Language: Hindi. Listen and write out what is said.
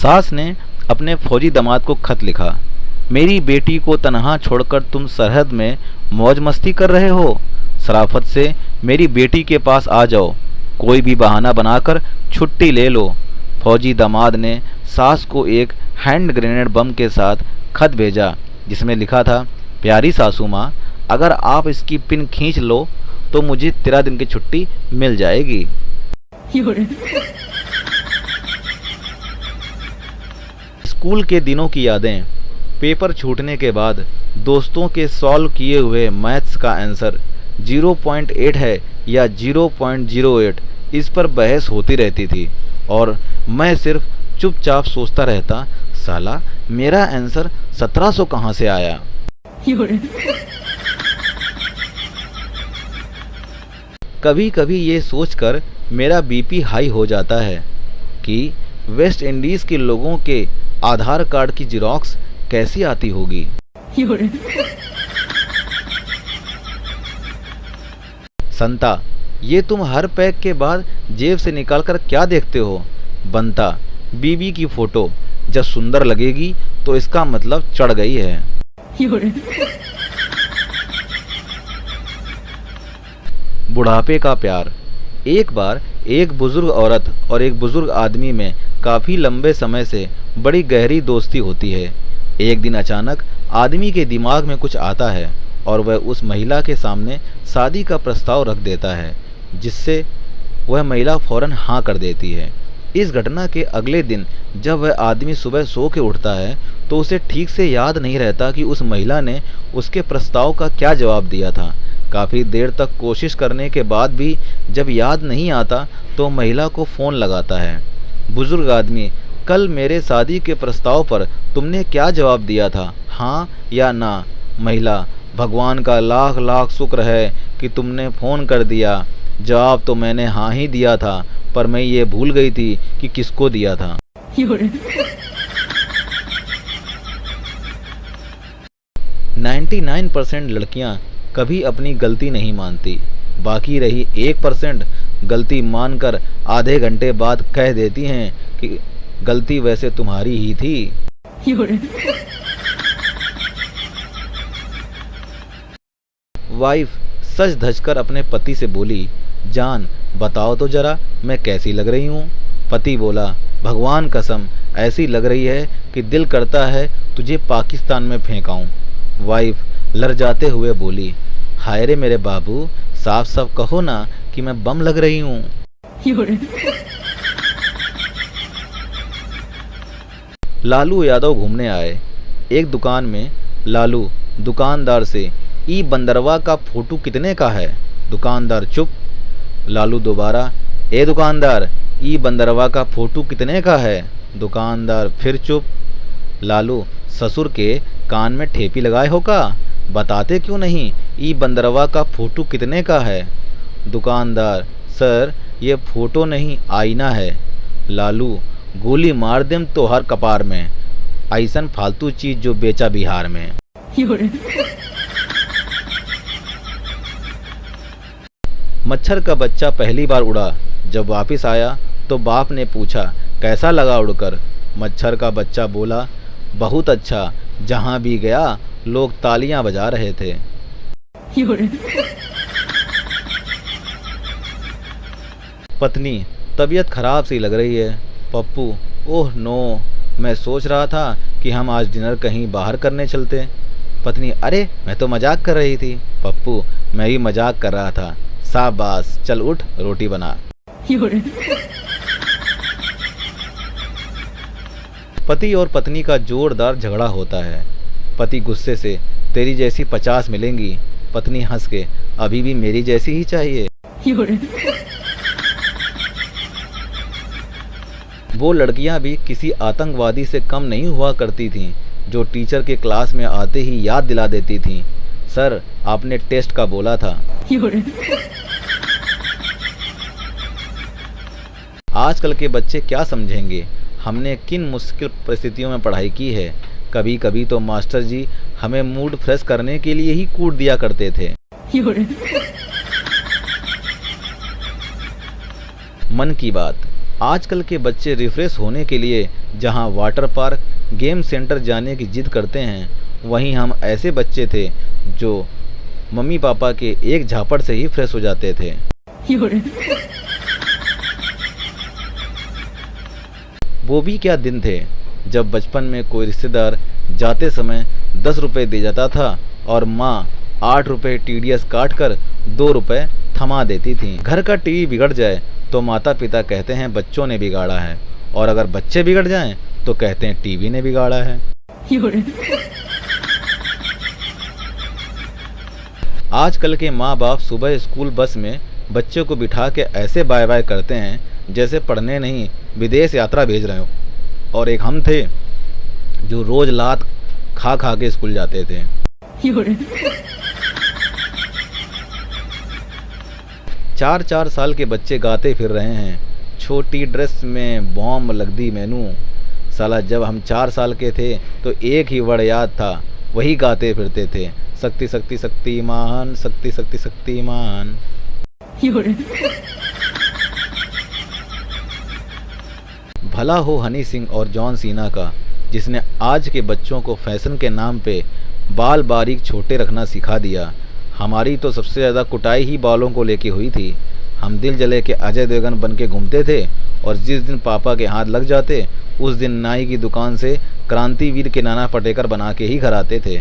सास ने अपने फौजी दामाद को खत लिखा। मेरी बेटी को तनहा छोड़कर तुम सरहद में मौज मस्ती कर रहे हो। शराफत से मेरी बेटी के पास आ जाओ, कोई भी बहाना बनाकर छुट्टी ले लो। फौजी दामाद ने सास को एक हैंड ग्रेनेड बम के साथ खत भेजा जिसमें लिखा था, प्यारी सासू माँ, अगर आप इसकी पिन खींच लो तो मुझे 13 दिन की छुट्टी मिल जाएगी। स्कूल के दिनों की यादें। पेपर छूटने के बाद दोस्तों के सॉल्व किए हुए मैथ्स का आंसर 0.8 है या 0.08, इस पर बहस होती रहती थी और मैं सिर्फ चुपचाप सोचता रहता, साला मेरा आंसर 1700 कहाँ से आया। कभी कभी ये सोचकर मेरा बीपी हाई हो जाता है कि वेस्ट इंडीज़ के लोगों के आधार कार्ड की जेरॉक्स कैसी आती होगी। संता, ये तुम हर पैक के बाद जेब से निकालकर क्या देखते हो। बनता, बीबी की फोटो जब सुंदर लगेगी तो इसका मतलब चढ़ गई है। बुढ़ापे का प्यार। एक बार एक बुजुर्ग औरत और एक बुजुर्ग आदमी में काफ़ी लंबे समय से बड़ी गहरी दोस्ती होती है। एक दिन अचानक आदमी के दिमाग में कुछ आता है और वह उस महिला के सामने शादी का प्रस्ताव रख देता है, जिससे वह महिला फौरन हाँ कर देती है। इस घटना के अगले दिन जब वह आदमी सुबह सो के उठता है तो उसे ठीक से याद नहीं रहता कि उस महिला ने उसके प्रस्ताव का क्या जवाब दिया था। काफ़ी देर तक कोशिश करने के बाद भी जब याद नहीं आता तो महिला को फ़ोन लगाता है। बुजुर्ग आदमी, कल मेरे शादी के प्रस्ताव पर तुमने क्या जवाब दिया था, हाँ या ना। महिला, भगवान का लाख लाख शुक्र है कि तुमने फ़ोन कर दिया। जवाब तो मैंने हाँ ही दिया था, पर मैं ये भूल गई थी कि किसको दिया था। 99% लड़कियां कभी अपनी गलती नहीं मानती, बाकी रही 1% गलती मानकर आधे घंटे बाद कह देती हैं कि गलती वैसे तुम्हारी ही थी। वाइफ सज धज कर अपने पति से बोली, जान बताओ तो जरा मैं कैसी लग रही हूँ। पति बोला, भगवान कसम ऐसी लग रही है कि दिल करता है तुझे पाकिस्तान में फेंकाऊं। वाइफ लरजाते हुए बोली, हाय रे मेरे बाबू, साफ साफ कहो ना कि मैं बम लग रही हूँ। लालू यादव घूमने आए। एक दुकान में लालू दुकानदार से, ई बंदरवा का फोटो कितने का है। दुकानदार चुप। लालू दोबारा, ए दुकानदार, ई बंदरवा का फोटो कितने का है। दुकानदार फिर चुप। लालू, ससुर के कान में ठेपी लगाए हो का, बताते क्यों नहीं, ई बंदरवा का फोटो कितने का है। दुकानदार, सर ये फोटो नहीं आईना है। लालू, गोली मार देम तो हर कपार में, ऐसन फालतू चीज जो बेचा बिहार में। मच्छर का बच्चा पहली बार उड़ा। जब वापस आया तो बाप ने पूछा, कैसा लगा उड़कर। मच्छर का बच्चा बोला, बहुत अच्छा, जहाँ भी गया लोग तालियां बजा रहे थे। पत्नी, तबीयत खराब सी लग रही है। पप्पू, ओह नो, मैं सोच रहा था कि हम आज डिनर कहीं बाहर करने चलते। पत्नी, अरे मैं तो मजाक कर रही थी। पप्पू, मैं भी मजाक कर रहा था। शाबाश, चल उठ रोटी बना। पति और पत्नी का जोरदार झगड़ा होता है। पति गुस्से से, तेरी जैसी 50 मिलेंगी। पत्नी हंस के, अभी भी मेरी जैसी ही चाहिए। वो लड़कियां भी किसी आतंकवादी से कम नहीं हुआ करती थीं, जो टीचर के क्लास में आते ही याद दिला देती थीं, सर आपने टेस्ट का बोला था। आजकल के बच्चे क्या समझेंगे, हमने किन मुश्किल परिस्थितियों में पढ़ाई की है। कभी कभी तो मास्टर जी हमें मूड फ्रेश करने के लिए ही कूट दिया करते थे। मन की बात। आजकल के बच्चे रिफ्रेश होने के लिए जहां वाटर पार्क, गेम सेंटर जाने की जिद करते हैं, वहीं हम ऐसे बच्चे थे जो मम्मी पापा के एक झापड़ से ही फ्रेश हो जाते थे। वो भी क्या दिन थे जब बचपन में कोई रिश्तेदार जाते समय 10 रुपए दे जाता था और माँ 8 रुपए TDS काट कर 2 रुपए थमा देती थी। घर का टीवी बिगड़ जाए तो माता पिता कहते हैं बच्चों ने बिगाड़ा है, और अगर बच्चे बिगड़ जाएं तो कहते हैं टीवी ने बिगाड़ा है। आजकल के माँ बाप सुबह स्कूल बस में बच्चों को बिठा के ऐसे बाय बाय करते हैं जैसे पढ़ने नहीं विदेश यात्रा भेज रहे हो। और एक हम थे जो रोज लात खा खा के स्कूल जाते थे। 4-4 साल के बच्चे गाते फिर रहे हैं, छोटी ड्रेस में बॉम्ब लगदी मैनू। साला जब हम 4 साल के थे तो एक ही वर्ड याद था, वही गाते फिरते थे, शक्ति शक्ति शक्तिमान, शक्ति शक्ति शक्तिमान। भला हो हनी सिंह और जॉन सीना का, जिसने आज के बच्चों को फैशन के नाम पे बाल बारीक छोटे रखना सिखा दिया। हमारी तो सबसे ज़्यादा कुटाई ही बालों को लेके हुई थी। हम दिल जले के अजय देवगन बन के घूमते थे, और जिस दिन पापा के हाथ लग जाते उस दिन नाई की दुकान से क्रांतिवीर के नाना पाटेकर बना के ही घर आते थे।